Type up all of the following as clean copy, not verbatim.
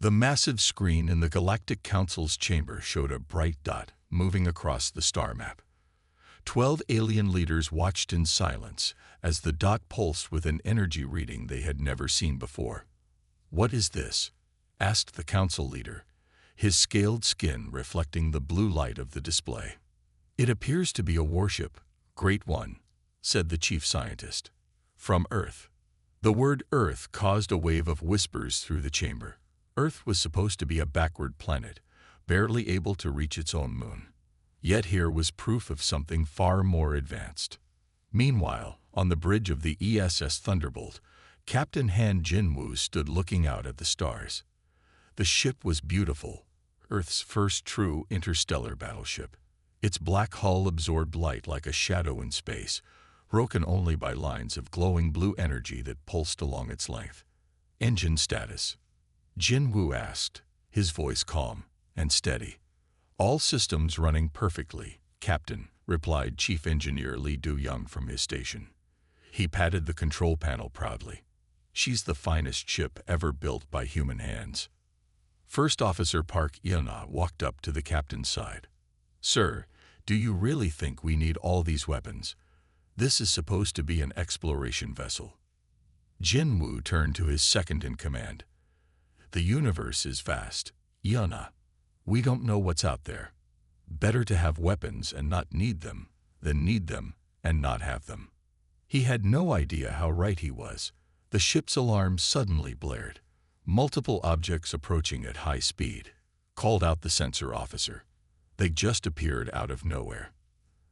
The massive screen in the Galactic Council's chamber showed a bright dot moving across the star map. 12 alien leaders watched in silence as the dot pulsed with an energy reading they had never seen before. "What is this?" asked the council leader, his scaled skin reflecting the blue light of the display. "It appears to be a warship, Great One," said the chief scientist. "From Earth." The word Earth caused a wave of whispers through the chamber. Earth was supposed to be a backward planet, barely able to reach its own moon. Yet here was proof of something far more advanced. Meanwhile, on the bridge of the ESS Thunderbolt, Captain Han Jinwoo stood looking out at the stars. The ship was beautiful, Earth's first true interstellar battleship. Its black hull absorbed light like a shadow in space, broken only by lines of glowing blue energy that pulsed along its length. "Engine status?" Jinwoo asked, his voice calm and steady. "All systems running perfectly, Captain," replied Chief Engineer Lee Do-young from his station. He patted the control panel proudly. "She's the finest ship ever built by human hands." First Officer Park Yeona walked up to the captain's side. "Sir, do you really think we need all these weapons? This is supposed to be an exploration vessel." Jinwoo turned to his second-in-command. "The universe is vast, Yeona. We don't know what's out there. Better to have weapons and not need them than need them and not have them." He had no idea how right he was. The ship's alarm suddenly blared. "Multiple objects approaching at high speed," called out the sensor officer. They just appeared out of nowhere.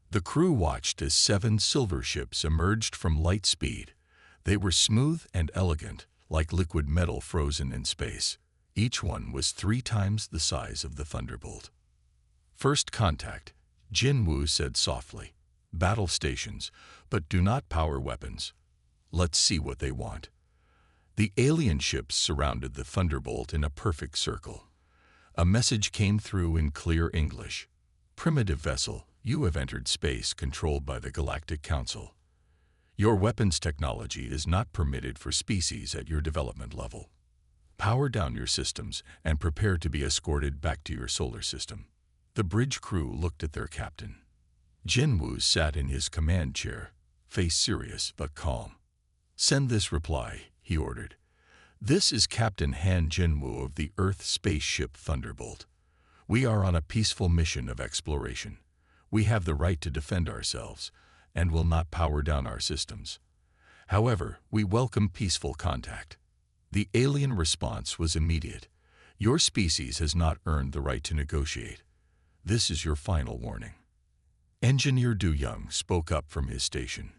The crew watched as 7 silver ships emerged from light speed. They were smooth and elegant, like liquid metal frozen in space. Each one was 3 times the size of the Thunderbolt. "First contact," Jinwoo said softly. "Battle stations, but do not power weapons. Let's see what they want." The alien ships surrounded the Thunderbolt in a perfect circle. A message came through in clear English. "Primitive vessel, you have entered space controlled by the Galactic Council. Your weapons technology is not permitted for species at your development level. Power down your systems and prepare to be escorted back to your solar system." The bridge crew looked at their captain. Jinwoo sat in his command chair, face serious but calm. "Send this reply," he ordered. "This is Captain Han Jinwoo of the Earth spaceship Thunderbolt. We are on a peaceful mission of exploration. We have the right to defend ourselves and will not power down our systems. However, we welcome peaceful contact." The alien response was immediate. "Your species has not earned the right to negotiate. This is your final warning." Engineer Do-young spoke up from his station.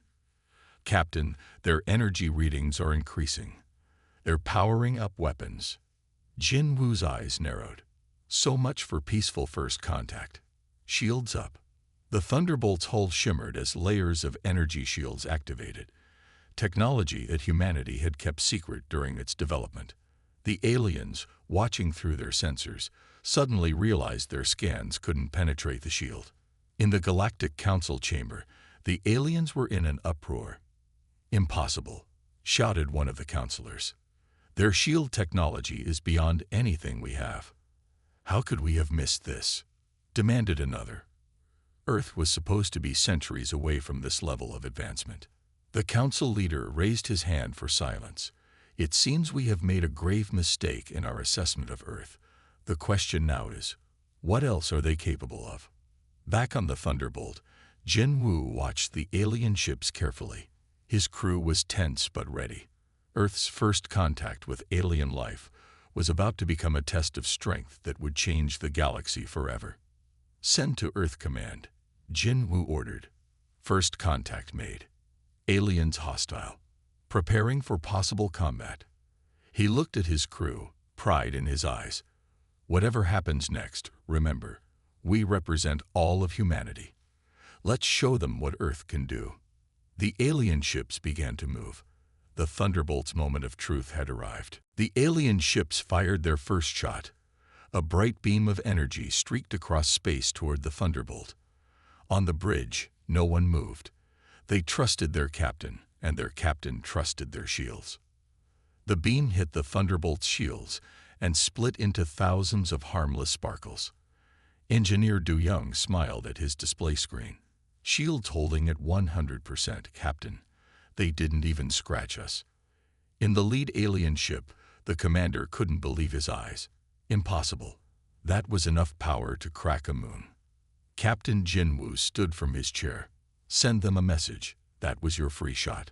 "Captain, their energy readings are increasing. They're powering up weapons." Jinwoo's eyes narrowed. "So much for peaceful first contact. Shields up." The Thunderbolt's hull shimmered as layers of energy shields activated, technology that humanity had kept secret during its development. The aliens, watching through their sensors, suddenly realized their scans couldn't penetrate the shield. In the Galactic Council chamber, the aliens were in an uproar. "Impossible," shouted one of the counselors. "Their shield technology is beyond anything we have." "How could we have missed this?" demanded another. Earth was supposed to be centuries away from this level of advancement. The council leader raised his hand for silence. "It seems we have made a grave mistake in our assessment of Earth. The question now is, what else are they capable of?" Back on the Thunderbolt, Jinwoo watched the alien ships carefully. His crew was tense but ready. Earth's first contact with alien life was about to become a test of strength that would change the galaxy forever. "Send to Earth Command," Jinwoo ordered. First contact made. Aliens hostile. Preparing for possible combat. He looked at his crew, pride in his eyes. "Whatever happens next, remember, we represent all of humanity. Let's show them what Earth can do." The alien ships began to move. The Thunderbolt's moment of truth had arrived. The alien ships fired their first shot. A bright beam of energy streaked across space toward the Thunderbolt. On the bridge, no one moved. They trusted their captain, and their captain trusted their shields. The beam hit the Thunderbolt's shields, and split into thousands of harmless sparkles. Engineer Du Young smiled at his display screen. Shields holding at 100%, Captain. They didn't even scratch us. In the lead alien ship, the commander couldn't believe his eyes. Impossible. That was enough power to crack a moon. Captain Jinwoo stood from his chair. Send them a message. That was your free shot.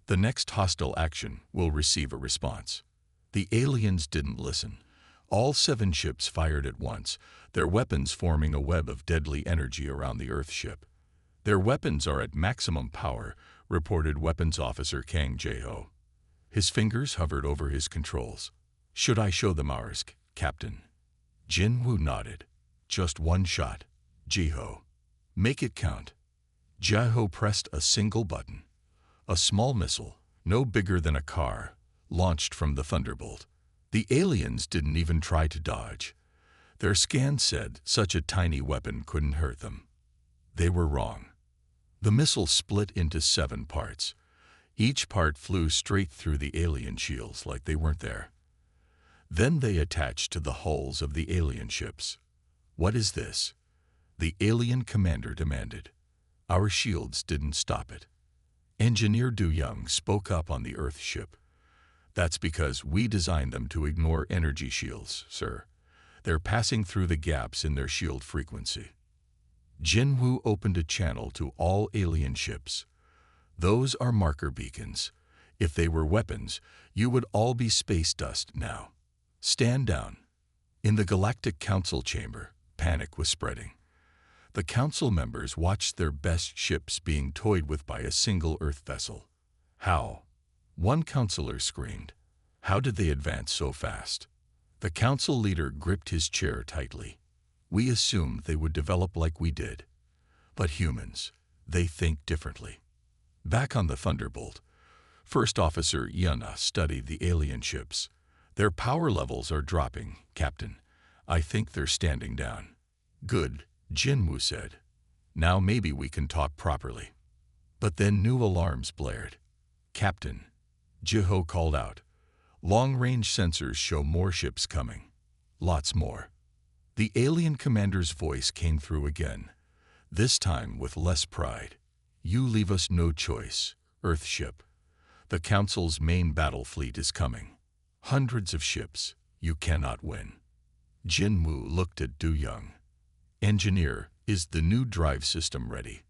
The next hostile action will receive a response. The aliens didn't listen. All 7 ships fired at once, their weapons forming a web of deadly energy around the Earth ship. Their weapons are at maximum power, reported Weapons Officer Kang Jae-ho. His fingers hovered over his controls. Should I show them ours, Captain? Jinwoo nodded. Just one shot. Jae-ho. Make it count. Jae-ho pressed a single button. A small missile, no bigger than a car, launched from the Thunderbolt. The aliens didn't even try to dodge. Their scan said such a tiny weapon couldn't hurt them. They were wrong. The missile split into 7 parts. Each part flew straight through the alien shields like they weren't there. Then they attached to the hulls of the alien ships. What is this? The alien commander demanded. Our shields didn't stop it. Engineer Du Young spoke up on the Earth ship. That's because we designed them to ignore energy shields, sir. They're passing through the gaps in their shield frequency. Jinwoo opened a channel to all alien ships. Those are marker beacons. If they were weapons, you would all be space dust now. Stand down. In the Galactic Council chamber, panic was spreading. The council members watched their best ships being toyed with by a single Earth vessel. How? One counselor screamed. How did they advance so fast? The council leader gripped his chair tightly. We assumed they would develop like we did. But humans, they think differently. Back on the Thunderbolt, First Officer Yuna studied the alien ships. Their power levels are dropping, Captain. I think they're standing down. Good, Jinwoo said. Now maybe we can talk properly. But then new alarms blared. Captain, Jae-ho called out. Long-range sensors show more ships coming. Lots more. The alien commander's voice came through again, this time with less pride. You leave us no choice, Earthship. The Council's main battle fleet is coming. Hundreds of ships. You cannot win. Jinwoo looked at Du Young. Engineer, is the new drive system ready?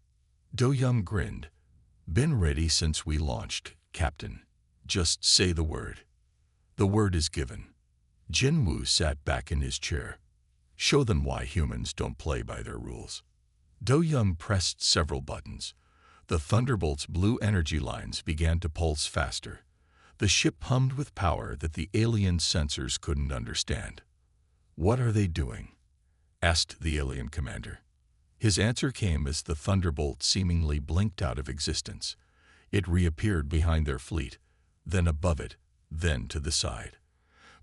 Du Young grinned. Been ready since we launched, Captain. Just say the word. The word is given. Jinwoo sat back in his chair. Show them why humans don't play by their rules. Du Young pressed several buttons. The Thunderbolt's blue energy lines began to pulse faster. The ship hummed with power that the alien sensors couldn't understand. What are they doing? Asked the alien commander. His answer came as the Thunderbolt seemingly blinked out of existence. It reappeared behind their fleet, then above it, then to the side,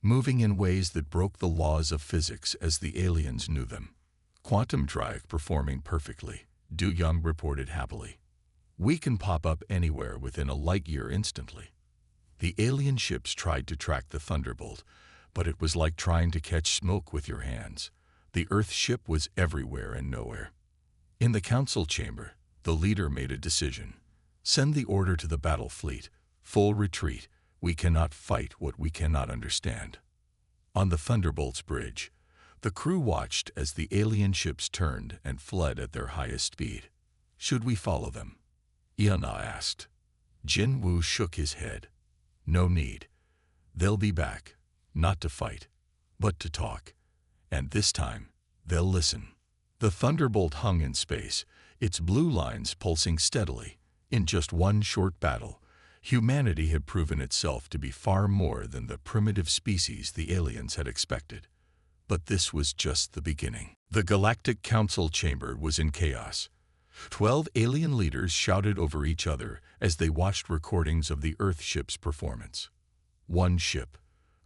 moving in ways that broke the laws of physics as the aliens knew them. Quantum drive performing perfectly, Du Young reported happily. We can pop up anywhere within a light year instantly. The alien ships tried to track the Thunderbolt, but it was like trying to catch smoke with your hands. The Earth ship was everywhere and nowhere. In the council chamber, the leader made a decision. Send the order to the battle fleet. Full retreat. We cannot fight what we cannot understand. On the Thunderbolt's bridge, the crew watched as the alien ships turned and fled at their highest speed. Should we follow them? Yuna asked. Jinwoo shook his head. No need. They'll be back, not to fight, but to talk. And this time, they'll listen. The Thunderbolt hung in space, its blue lines pulsing steadily. In just one short battle, humanity had proven itself to be far more than the primitive species the aliens had expected. But this was just the beginning. The Galactic Council chamber was in chaos. 12 alien leaders shouted over each other as they watched recordings of the Earth ship's performance. One ship,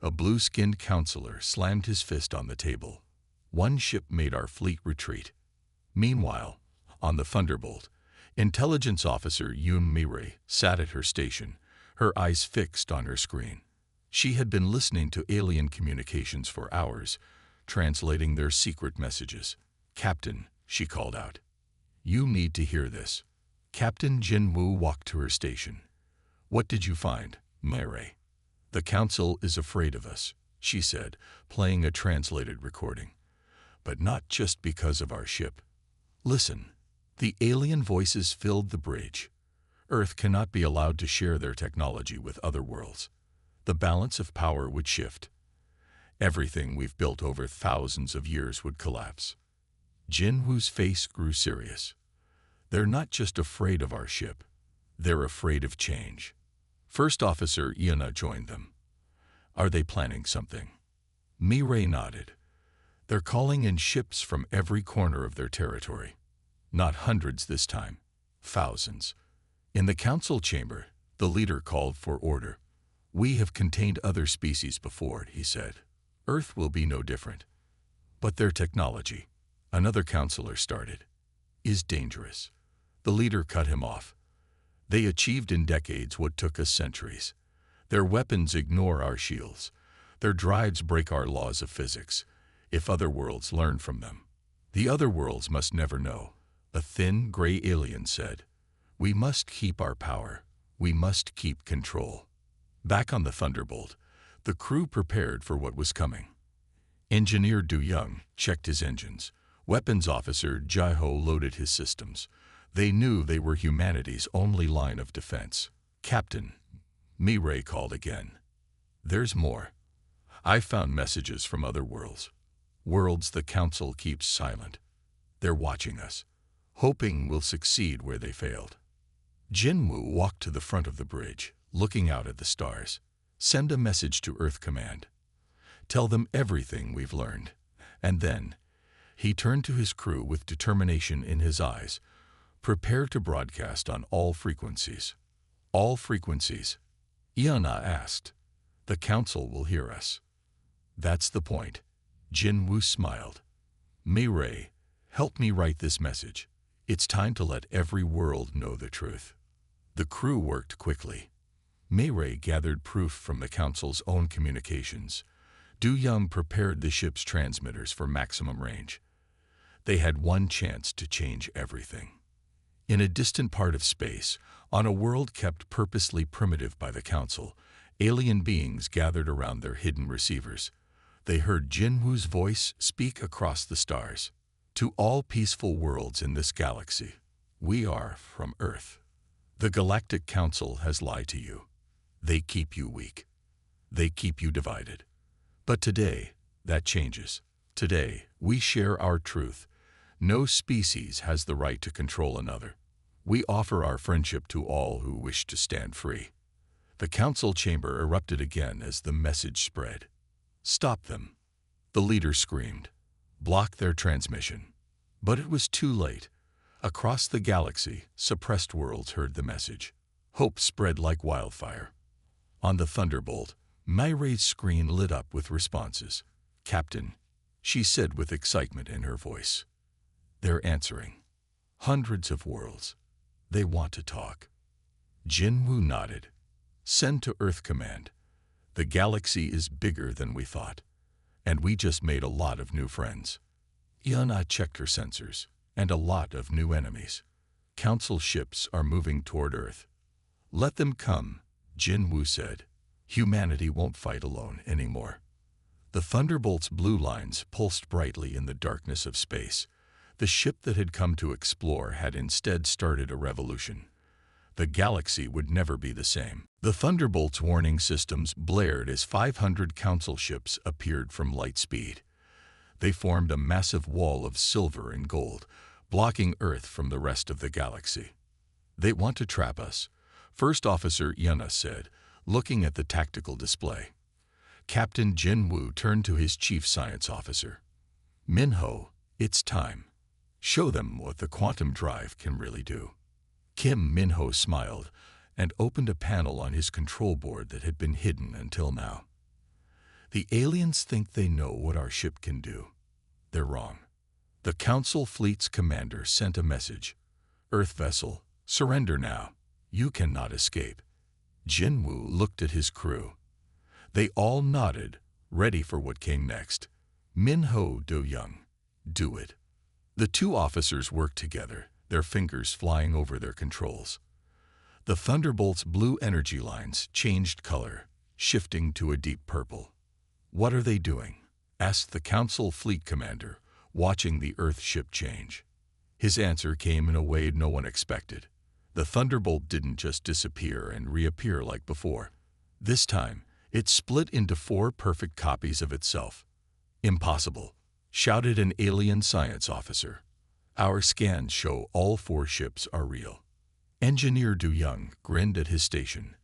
a blue-skinned counselor, slammed his fist on the table. One ship made our fleet retreat. Meanwhile, on the Thunderbolt, Intelligence Officer Yoon Mi-rae sat at her station, her eyes fixed on her screen. She had been listening to alien communications for hours, translating their secret messages. "Captain," she called out, "you need to hear this." Captain Jinwoo walked to her station. "What did you find, Myre?" "The Council is afraid of us," she said, playing a translated recording. "But not just because of our ship. Listen." The alien voices filled the bridge. Earth cannot be allowed to share their technology with other worlds. The balance of power would shift. Everything we've built over thousands of years would collapse. Jinwoo's face grew serious. "They're not just afraid of our ship. They're afraid of change." First Officer Iana joined them. "Are they planning something?" Myre nodded. "They're calling in ships from every corner of their territory. Not hundreds this time, thousands." In the council chamber, the leader called for order. "We have contained other species before," he said. "Earth will be no different. But their technology," another counselor started, "is dangerous." The leader cut him off. "They achieved in decades what took us centuries. Their weapons ignore our shields. Their drives break our laws of physics. If other worlds learn from them, the other worlds must never know," a thin, gray alien said. "We must keep our power. We must keep control." Back on the Thunderbolt, the crew prepared for what was coming. Engineer Du Young checked his engines. Weapons Officer Jai-Ho loaded his systems. They knew they were humanity's only line of defense. "Captain," Myre called again. "There's more. I found messages from other worlds. Worlds the Council keeps silent. They're watching us, hoping we'll succeed where they failed." Jinwoo walked to the front of the bridge, looking out at the stars. "Send a message to Earth Command. Tell them everything we've learned." And then, he turned to his crew with determination in his eyes. "Prepare to broadcast on all frequencies." "All frequencies?" Iana asked. "The Council will hear us." "That's the point." Jinwoo smiled. "Myre, help me write this message. It's time to let every world know the truth." The crew worked quickly. Myre gathered proof from the Council's own communications. Du Young prepared the ship's transmitters for maximum range. They had one chance to change everything. In a distant part of space, on a world kept purposely primitive by the Council, alien beings gathered around their hidden receivers. They heard Jinwoo's voice speak across the stars. "To all peaceful worlds in this galaxy, we are from Earth. The Galactic Council has lied to you. They keep you weak. They keep you divided. But today, that changes. Today, we share our truth. No species has the right to control another. We offer our friendship to all who wish to stand free." The council chamber erupted again as the message spread. "Stop them," the leader screamed. "Block their transmission." But it was too late. Across the galaxy, suppressed worlds heard the message. Hope spread like wildfire. On the Thunderbolt, Myre's screen lit up with responses. "Captain," she said with excitement in her voice. "They're answering. Hundreds of worlds. They want to talk." Jinwoo nodded. "Send to Earth Command. The galaxy is bigger than we thought, and we just made a lot of new friends." Iana checked her sensors, and a lot of new enemies. "Council ships are moving toward Earth." "Let them come," Jinwoo said. "Humanity won't fight alone anymore." The Thunderbolt's blue lines pulsed brightly in the darkness of space. The ship that had come to explore had instead started a revolution. The galaxy would never be the same. The Thunderbolt's warning systems blared as 500 council ships appeared from light speed. They formed a massive wall of silver and gold, blocking Earth from the rest of the galaxy. "They want to trap us," First Officer Iana said, looking at the tactical display. Captain Jinwoo turned to his chief science officer. "Minho, it's time. Show them what the quantum drive can really do." Kim Minho smiled and opened a panel on his control board that had been hidden until now. "The aliens think they know what our ship can do. They're wrong." The Council Fleet's commander sent a message. "Earth vessel, surrender now. You cannot escape." Jinwoo looked at his crew. They all nodded, ready for what came next. Min-ho Do-young. Do it. The two officers worked together, their fingers flying over their controls. The Thunderbolt's blue energy lines changed color, shifting to a deep purple. "What are they doing?" asked the Council Fleet Commander, watching the Earth ship change. His answer came in a way no one expected. The Thunderbolt didn't just disappear and reappear like before. This time, it split into 4 perfect copies of itself. "Impossible," shouted an alien science officer. "Our scans show all 4 ships are real." Engineer Du-young grinned at his station.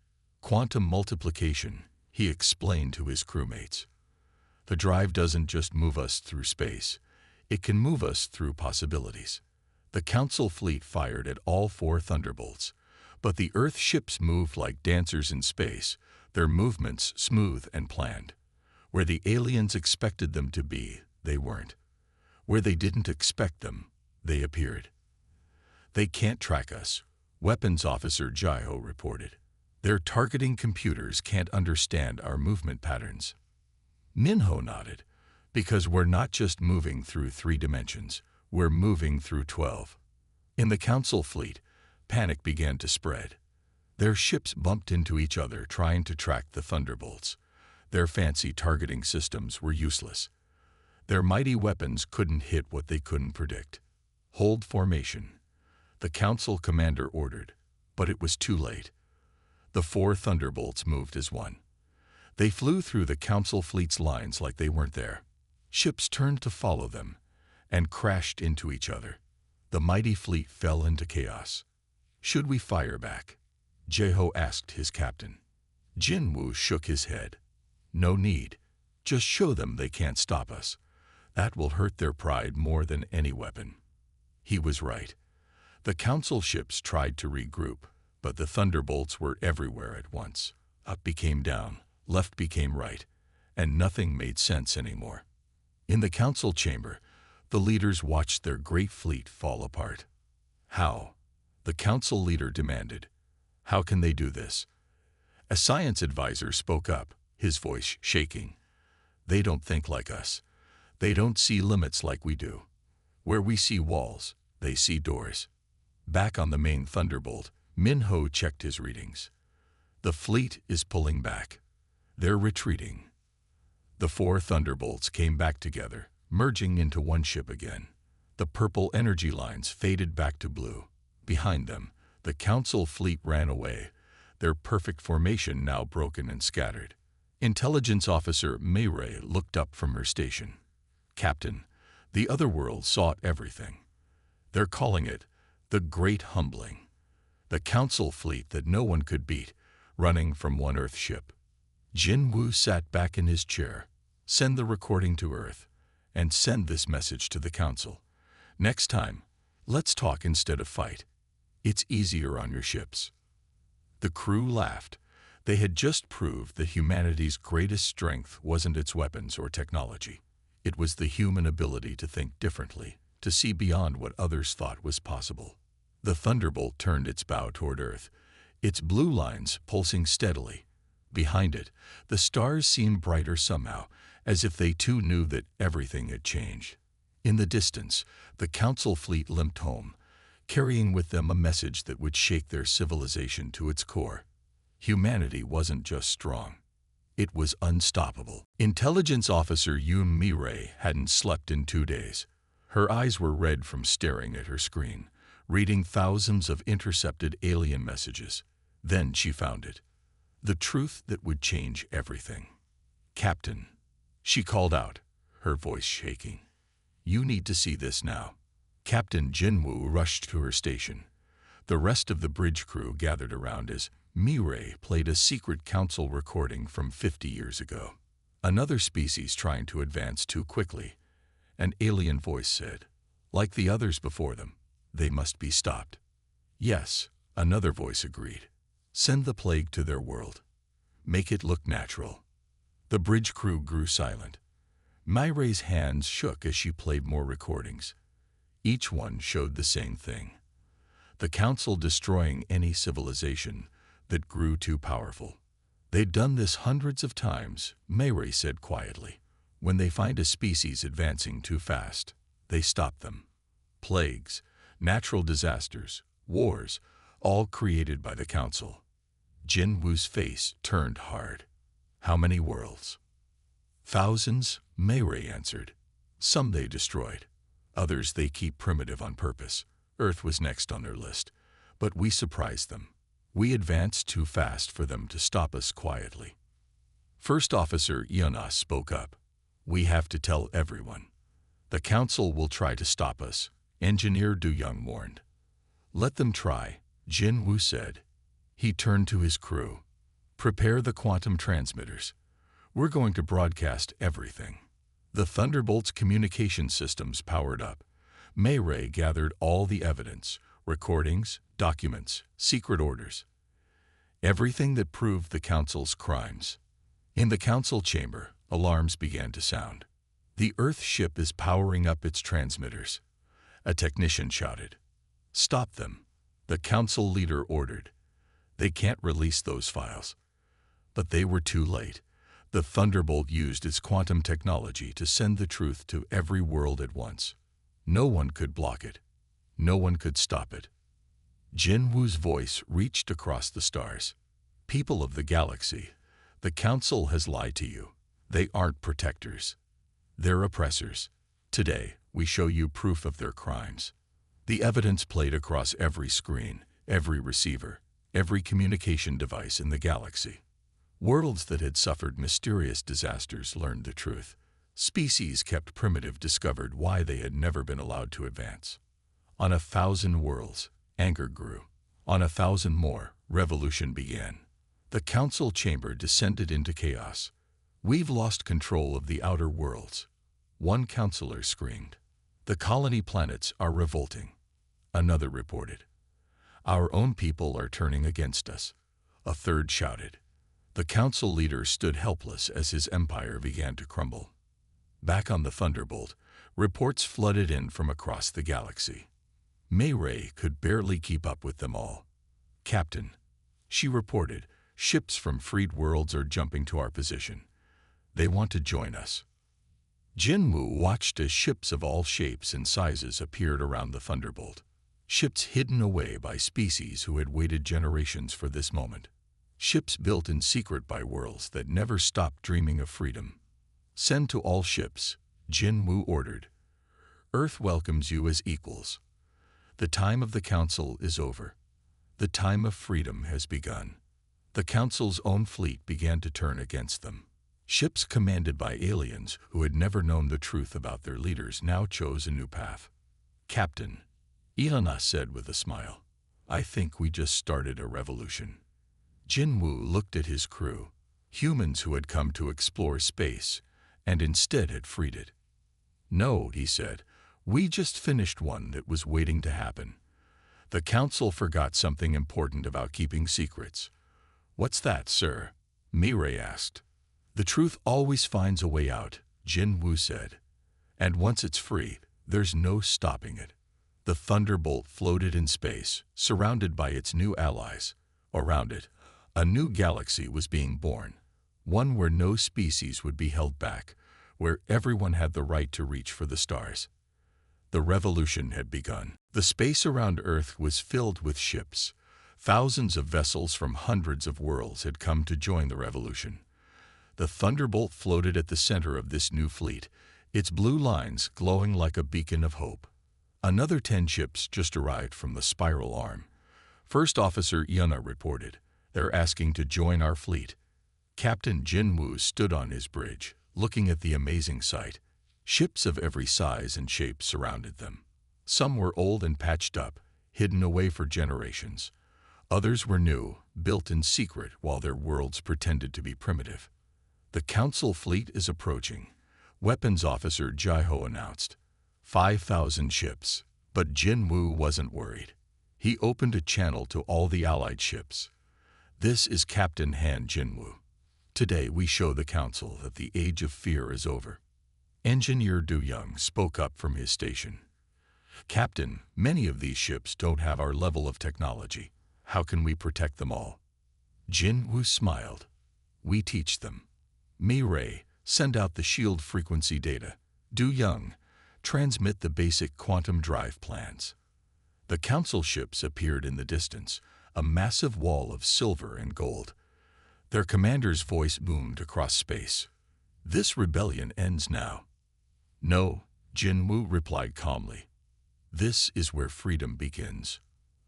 "Quantum multiplication," he explained to his crewmates. "The drive doesn't just move us through space. It can move us through possibilities." The Council fleet fired at all 4 Thunderbolts, but the Earth ships moved like dancers in space, their movements smooth and planned. Where the aliens expected them to be, they weren't. Where they didn't expect them, they appeared. "They can't track us," Weapons Officer Jai-ho reported. "Their targeting computers can't understand our movement patterns." Min-ho nodded, "Because we're not just moving through 3 dimensions, we're moving through 12. In the Council fleet, panic began to spread. Their ships bumped into each other trying to track the Thunderbolts. Their fancy targeting systems were useless. Their mighty weapons couldn't hit what they couldn't predict. "Hold formation," the Council commander ordered, but it was too late. The 4 Thunderbolts moved as one. They flew through the Council fleet's lines like they weren't there. Ships turned to follow them and crashed into each other. The mighty fleet fell into chaos. "Should we fire back?" Jai-ho asked his captain. Jin-woo shook his head. "No need. Just show them they can't stop us. That will hurt their pride more than any weapon." He was right. The Council ships tried to regroup, but the Thunderbolts were everywhere at once. Up became down, left became right, and nothing made sense anymore. In the Council chamber, the leaders watched their great fleet fall apart. "How?" the Council leader demanded. "How can they do this?" A science advisor spoke up, his voice shaking. "They don't think like us. They don't see limits like we do. Where we see walls, they see doors." Back on the main Thunderbolt, Min-ho checked his readings. "The fleet is pulling back. They're retreating." The 4 Thunderbolts came back together, merging into one ship again. The purple energy lines faded back to blue. Behind them, the Council fleet ran away, their perfect formation now broken and scattered. Intelligence Officer May-ray looked up from her station. "Captain, the other world saw everything. They're calling it the Great Humbling. The Council fleet that no one could beat, running from one Earth ship." Jin-woo sat back in his chair. "Send the recording to Earth, and send this message to the Council. Next time, let's talk instead of fight. It's easier on your ships." The crew laughed. They had just proved that humanity's greatest strength wasn't its weapons or technology. It was the human ability to think differently, to see beyond what others thought was possible. The Thunderbolt turned its bow toward Earth, its blue lines pulsing steadily. Behind it, the stars seemed brighter somehow, as if they too knew that everything had changed. In the distance, the Council fleet limped home, carrying with them a message that would shake their civilization to its core. Humanity wasn't just strong. It was unstoppable. Intelligence Officer Yoon Mi-rae hadn't slept in 2 days. Her eyes were red from staring at her screen, reading thousands of intercepted alien messages. Then she found it. The truth that would change everything. "Captain," she called out, her voice shaking. "You need to see this now." Captain Jin-woo rushed to her station. The rest of the bridge crew gathered around as Mi-rae played a secret council recording from 50 years ago. "Another species trying to advance too quickly," an alien voice said. "Like the others before them, they must be stopped." "Yes," another voice agreed. "Send the plague to their world. Make it look natural." The bridge crew grew silent. Mi-rae's hands shook as she played more recordings. Each one showed the same thing. The Council destroying any civilization that grew too powerful. They'd done this hundreds of times, Mayray said quietly. When they find a species advancing too fast, they stop them. Plagues, natural disasters, wars, all created by the Council. Jin Wu's face turned hard. How many worlds? Thousands, Mayray answered. Some they destroyed. Others they keep primitive on purpose. Earth was next on their list. But we surprised them. We advanced too fast for them to stop us quietly. First Officer Ionas spoke up. We have to tell everyone. The Council will try to stop us, Engineer Du Young warned. Let them try, Jin Wu said. He turned to his crew. Prepare the quantum transmitters. We're going to broadcast everything. The Thunderbolt's communication systems powered up. Mayray gathered all the evidence, recordings, documents, secret orders. Everything that proved the Council's crimes. In the Council chamber, alarms began to sound. The Earth ship is powering up its transmitters. A technician shouted. Stop them, the Council leader ordered. They can't release those files. But they were too late. The Thunderbolt used its quantum technology to send the truth to every world at once. No one could block it. No one could stop it. Jin Wu's voice reached across the stars. People of the galaxy, the Council has lied to you. They aren't protectors. They're oppressors. Today, we show you proof of their crimes. The evidence played across every screen, every receiver, every communication device in the galaxy. Worlds that had suffered mysterious disasters learned the truth. Species kept primitive discovered why they had never been allowed to advance. On 1,000 worlds, anger grew. On 1,000 more, revolution began. The Council chamber descended into chaos. We've lost control of the outer worlds. One counselor screamed. The colony planets are revolting. Another reported. Our own people are turning against us. A third shouted. The Council leader stood helpless as his empire began to crumble. Back on the Thunderbolt, reports flooded in from across the galaxy. Mayray could barely keep up with them all. Captain, she reported, ships from freed worlds are jumping to our position. They want to join us. Jin Wu watched as ships of all shapes and sizes appeared around the Thunderbolt. Ships hidden away by species who had waited generations for this moment. Ships built in secret by worlds that never stopped dreaming of freedom. Send to all ships, Jin Wu ordered. Earth welcomes you as equals. The time of the Council is over. The time of freedom has begun. The Council's own fleet began to turn against them. Ships commanded by aliens who had never known the truth about their leaders now chose a new path. Captain, Ionas said with a smile, I think we just started a revolution. Jin Wu looked at his crew, humans who had come to explore space, and instead had freed it. No, he said, we just finished one that was waiting to happen. The Council forgot something important about keeping secrets. What's that, sir? Mayray asked. The truth always finds a way out, Jin Wu said. And once it's free, there's no stopping it. The Thunderbolt floated in space, surrounded by its new allies. Around it, a new galaxy was being born, one where no species would be held back, where everyone had the right to reach for the stars. The revolution had begun. The space around Earth was filled with ships. Thousands of vessels from hundreds of worlds had come to join the revolution. The Thunderbolt floated at the center of this new fleet, its blue lines glowing like a beacon of hope. Another 10 ships just arrived from the Spiral Arm. First Officer Ionas reported, they're asking to join our fleet. Captain Jin Wu stood on his bridge, looking at the amazing sight. Ships of every size and shape surrounded them. Some were old and patched up, hidden away for generations. Others were new, built in secret while their worlds pretended to be primitive. The Council fleet is approaching, Weapons Officer Jaiho announced. 5,000 ships. But Jin Wu wasn't worried. He opened a channel to all the allied ships. This is Captain Han Jinwu. Today we show the Council that the age of fear is over. Engineer Du Young spoke up from his station. Captain, many of these ships don't have our level of technology. How can we protect them all? Jin Wu smiled. We teach them. Mireille, send out the shield frequency data. Du Young, transmit the basic quantum drive plans. The council ships appeared in the distance, a massive wall of silver and gold. Their commander's voice boomed across space. This rebellion ends now. No, Jinwu replied calmly. This is where freedom begins.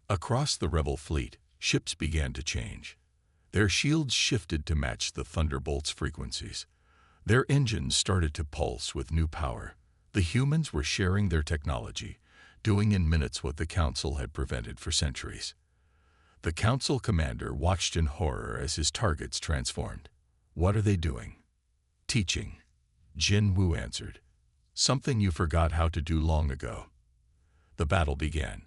Across the rebel fleet, ships began to change. Their shields shifted to match the Thunderbolt's frequencies. Their engines started to pulse with new power. The humans were sharing their technology, doing in minutes what the Council had prevented for centuries. The Council commander watched in horror as his targets transformed. What are they doing? Teaching. Jin Wu answered. Something you forgot how to do long ago. The battle began.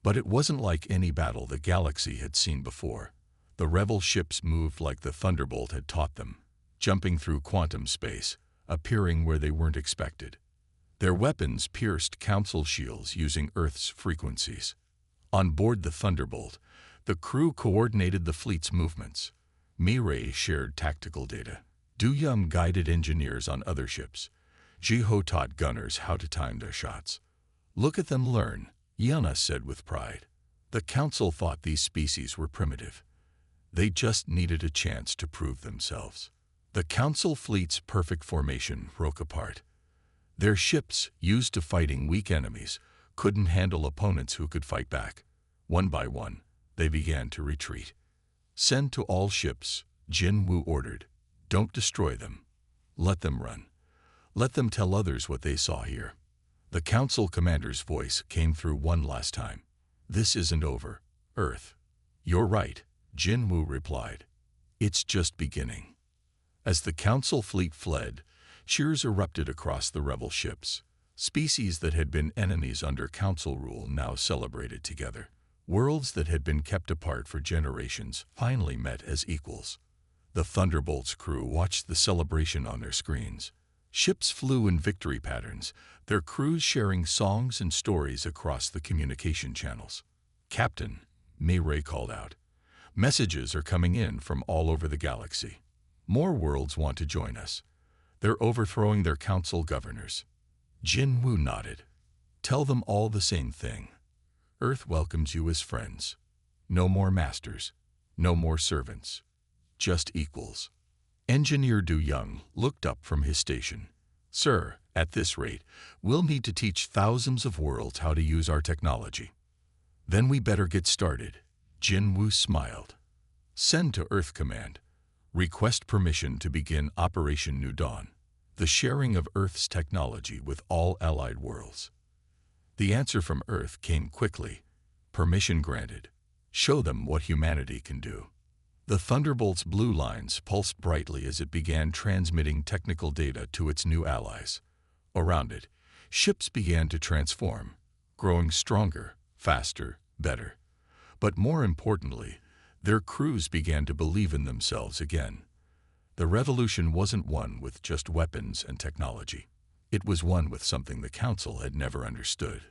But it wasn't like any battle the galaxy had seen before. The rebel ships moved like the Thunderbolt had taught them, jumping through quantum space, appearing where they weren't expected. Their weapons pierced Council shields using Earth's frequencies. On board the Thunderbolt, the crew coordinated the fleet's movements. Mireille shared tactical data. Du Yum guided engineers on other ships. Jiho taught gunners how to time their shots. Look at them learn, Yana said with pride. The Council thought these species were primitive. They just needed a chance to prove themselves. The Council fleet's perfect formation broke apart. Their ships, used to fighting weak enemies, couldn't handle opponents who could fight back. One by one, they began to retreat. Send to all ships, Jin Wu ordered. Don't destroy them. Let them run. Let them tell others what they saw here. The Council commander's voice came through one last time. This isn't over, Earth. You're right, Jin Wu replied. It's just beginning. As the Council fleet fled, cheers erupted across the rebel ships. Species that had been enemies under Council rule now celebrated together. Worlds that had been kept apart for generations finally met as equals. The Thunderbolt's crew watched the celebration on their screens. Ships flew in victory patterns, their crews sharing songs and stories across the communication channels. Captain, Mireille called out. Messages are coming in from all over the galaxy. More worlds want to join us. They're overthrowing their council governors. Jin Wu nodded. Tell them all the same thing. Earth welcomes you as friends. No more masters. No more servants. Just equals. Engineer Du Young looked up from his station. Sir, at this rate, we'll need to teach thousands of worlds how to use our technology. Then we better get started. Jin Wu smiled. Send to Earth Command. Request permission to begin Operation New Dawn, the sharing of Earth's technology with all allied worlds. The answer from Earth came quickly. Permission granted. Show them what humanity can do. The Thunderbolt's blue lines pulsed brightly as it began transmitting technical data to its new allies. Around it, ships began to transform, growing stronger, faster, better. But more importantly, their crews began to believe in themselves again. The revolution wasn't won with just weapons and technology. It was won with something the Council had never understood.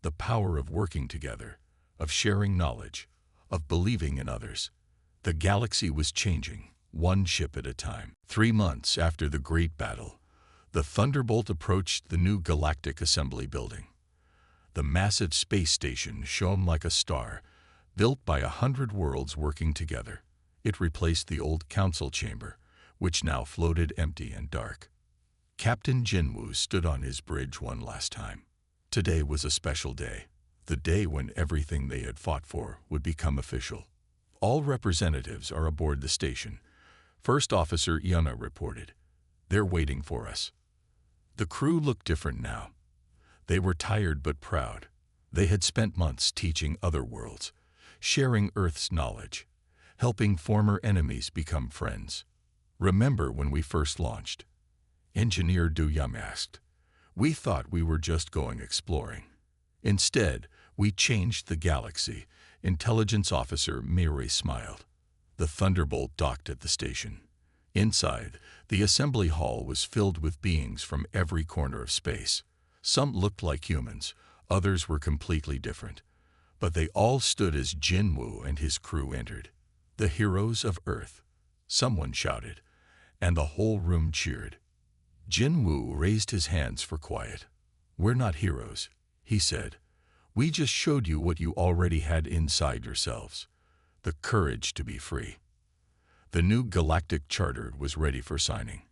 The power of working together, of sharing knowledge, of believing in others. The galaxy was changing, one ship at a time. 3 months after the Great Battle, the Thunderbolt approached the new Galactic Assembly Building. The massive space station shone like a star, built by 100 worlds working together. It replaced the old Council chamber, which now floated empty and dark. Captain Jinwu stood on his bridge one last time. Today was a special day, the day when everything they had fought for would become official. All representatives are aboard the station. First Officer Yana reported. They're waiting for us. The crew looked different now. They were tired but proud. They had spent months teaching other worlds, sharing Earth's knowledge, helping former enemies become friends. Remember when we first launched? Engineer Du Yum asked. We thought we were just going exploring. Instead, we changed the galaxy. Intelligence Officer Mireille smiled. The Thunderbolt docked at the station. Inside, the assembly hall was filled with beings from every corner of space. Some looked like humans, others were completely different. But they all stood as Jinwu and his crew entered. The heroes of Earth. someone shouted, and the whole room cheered. Jin Woo raised his hands for quiet. "We're not heroes," he said. "We just showed you what you already had inside yourselves, the courage to be free." The new Galactic Charter was ready for signing.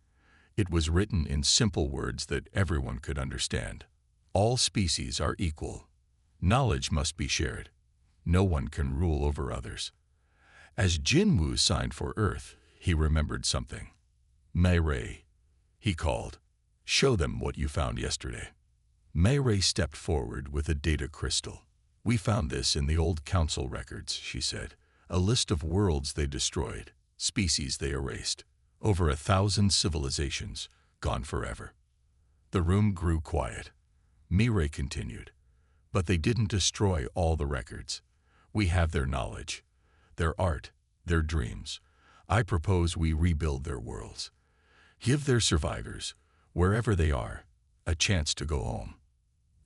It was written in simple words that everyone could understand. All species are equal. Knowledge must be shared. No one can rule over others. As Jin Woo signed for Earth, he remembered something. "Mei Ray," he called. "Show them what you found yesterday." Mei Ray stepped forward with a data crystal. "We found this in the old council records," she said. "A list of worlds they destroyed, species they erased. Over 1,000 civilizations, gone forever." The room grew quiet. Mei Ray continued. "But they didn't destroy all the records. We have their knowledge, their art, their dreams. I propose we rebuild their worlds. Give their survivors, wherever they are, a chance to go home."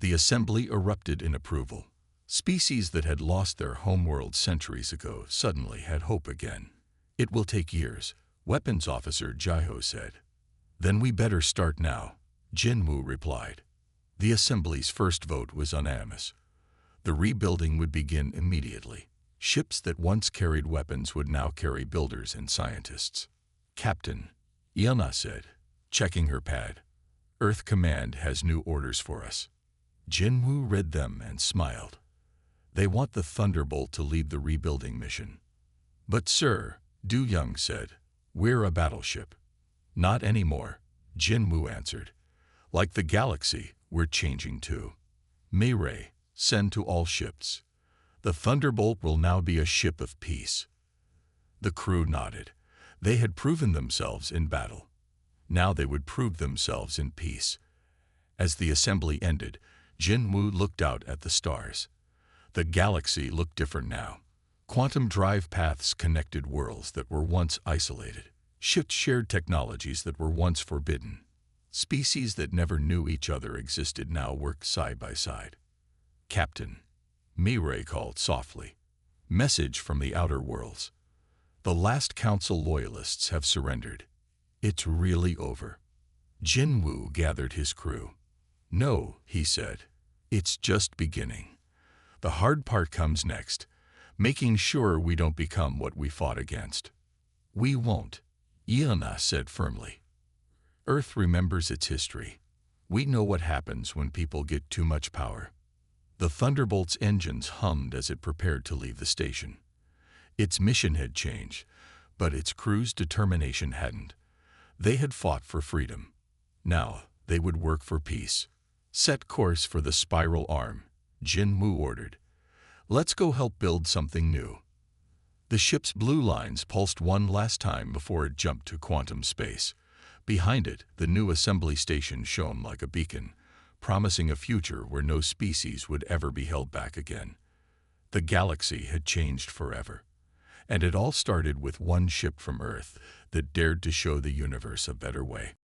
The assembly erupted in approval. Species that had lost their homeworld centuries ago suddenly had hope again. "It will take years," Weapons Officer Jaiho said. "Then we better start now," Jin Woo replied. The assembly's first vote was unanimous. The rebuilding would begin immediately. Ships that once carried weapons would now carry builders and scientists. "Captain," Yeona said, checking her pad, "Earth Command has new orders for us." Jin Woo read them and smiled. "They want the Thunderbolt to lead the rebuilding mission." "But sir," Du Young said, "we're a battleship." "Not anymore," Jin Woo answered. "Like the galaxy, we're changing too. Mei Ray, send to all ships. The Thunderbolt will now be a ship of peace." The crew nodded. They had proven themselves in battle. Now they would prove themselves in peace. As the assembly ended, Jin Woo looked out at the stars. The galaxy looked different now. Quantum drive paths connected worlds that were once isolated. Ships shared technologies that were once forbidden. Species that never knew each other existed now worked side by side. "Captain," Mei Ray called softly. "Message from the outer worlds. The last council loyalists have surrendered. It's really over." Jin Woo gathered his crew. "No," he said. "It's just beginning. The hard part comes next, making sure we don't become what we fought against." "We won't," Yeona said firmly. "Earth remembers its history. We know what happens when people get too much power." The Thunderbolt's engines hummed as it prepared to leave the station. Its mission had changed, but its crew's determination hadn't. They had fought for freedom. Now they would work for peace. "Set course for the Spiral Arm," Jin Woo ordered. "Let's go help build something new." The ship's blue lines pulsed one last time before it jumped to quantum space. Behind it, the new assembly station shone like a beacon, promising a future where no species would ever be held back again. The galaxy had changed forever. And it all started with one ship from Earth that dared to show the universe a better way.